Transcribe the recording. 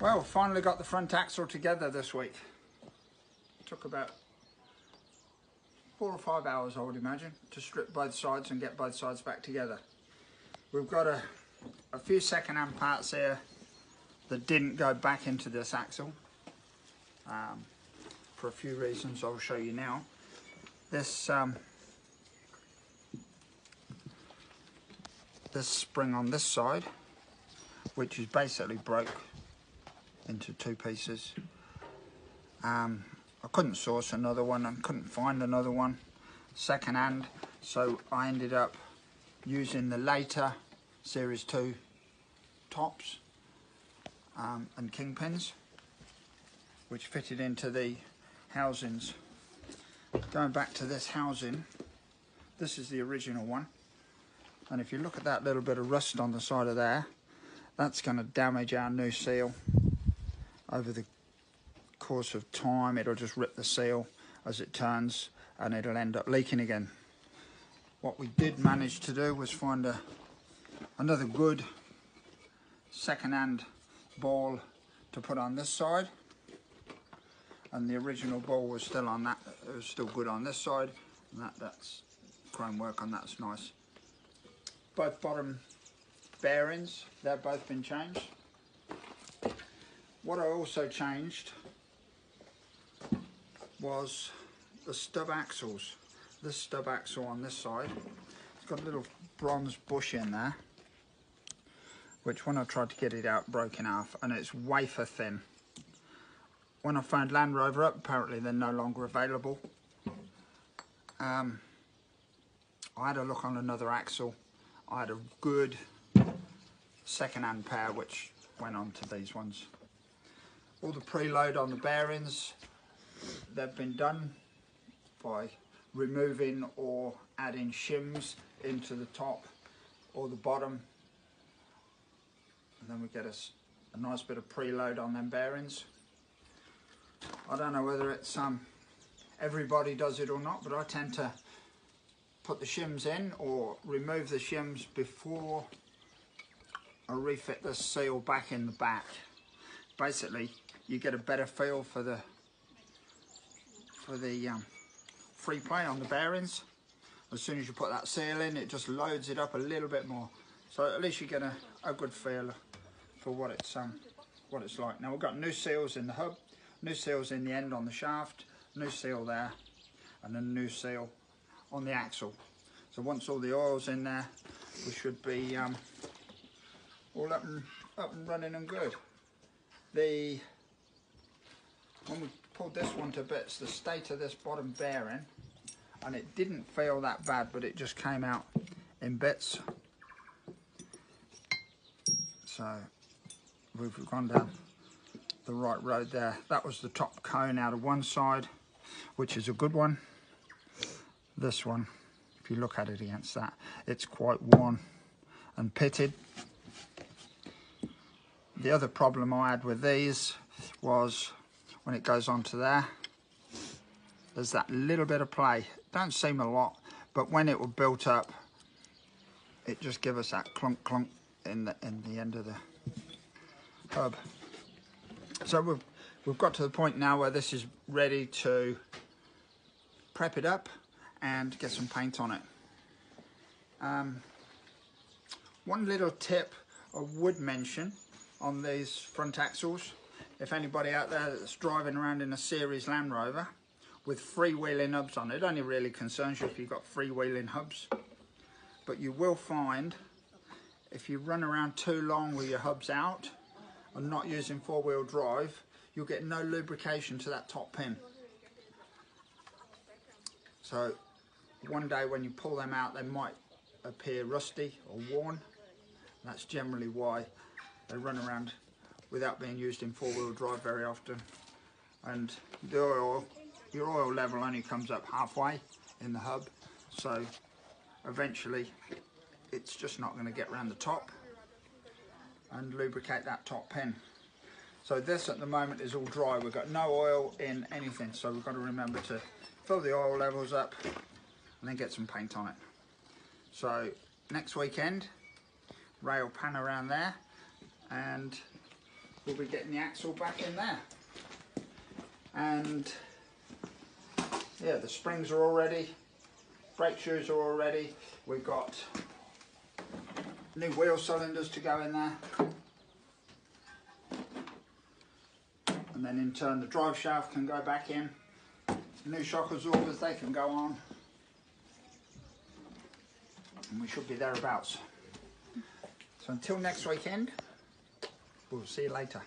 Well, finally got the front axle together this week. It took about 4 or 5 hours, I would imagine, to strip both sides and get both sides back together. We've got a few second-hand parts here that didn't go back into this axle for a few reasons I'll show you now. This spring on this side, which is basically broke into 2 pieces. I couldn't source another one and couldn't find another one second hand, so I ended up using the later Series 2 tops and kingpins, which fitted into the housings. Going back to this housing, this is the original one, and if you look at that little bit of rust on the side of there, that's going to damage our new seal. Over the course of time, it'll just rip the seal as it turns and it'll end up leaking again. What we did manage to do was find another good second-hand ball to put on this side, and the original ball was still on that. It was still good on this side, and that's chrome work on that's nice. Both bottom bearings, they've both been changed. What I also changed was the stub axles. This stub axle on this side, it's got a little bronze bush in there, which when I tried to get it out broke in half, and it's wafer thin. When I found Land Rover up, apparently they're no longer available. I had a look on another axle. I had a good second-hand pair which went on to these ones. All the preload on the bearings, they've been done by removing or adding shims into the top or the bottom, and then we get a nice bit of preload on them bearings. I don't know whether it's everybody does it or not, but I tend to put the shims in or remove the shims before I refit the seal back in the back. Basically, you get a better feel for the free play on the bearings. As soon as you put that seal in, it just loads it up a little bit more. So at least you get a good feel for what it's like. Now we've got new seals in the hub, new seals in the end on the shaft, new seal there, and a new seal on the axle. So once all the oil's in there, we should be all up and running and good. When we pulled this one to bits, the state of this bottom bearing, and it didn't feel that bad, but it just came out in bits. So we've gone down the right road there. That was the top cone out of one side, which is a good one. This one, if you look at it against that, it's quite worn and pitted. The other problem I had with these was when it goes onto there, there's that little bit of play. Don't seem a lot, but when it was built up, it just gives us that clunk clunk in the end of the hub. So we've got to the point now where this is ready to prep it up and get some paint on it. One little tip I would mention on these front axles, if anybody out there that's driving around in a series Land Rover with freewheeling hubs on it, only really concerns you if you've got freewheeling hubs, but you will find if you run around too long with your hubs out and not using 4-wheel drive, you'll get no lubrication to that top pin. So one day when you pull them out, they might appear rusty or worn. That's generally why they run around without being used in 4-wheel drive very often. And your oil level only comes up halfway in the hub, so eventually it's just not going to get around the top and lubricate that top pin. So this at the moment is all dry. We've got no oil in anything, so we've got to remember to fill the oil levels up and then get some paint on it. So next weekend, Ray will pan around there and we'll be getting the axle back in there. And yeah, the springs are all ready, brake shoes are all ready. We've got new wheel cylinders to go in there. And then in turn the drive shaft can go back in. New shock absorbers, they can go on. And we should be thereabouts. So until next weekend, we'll see you later.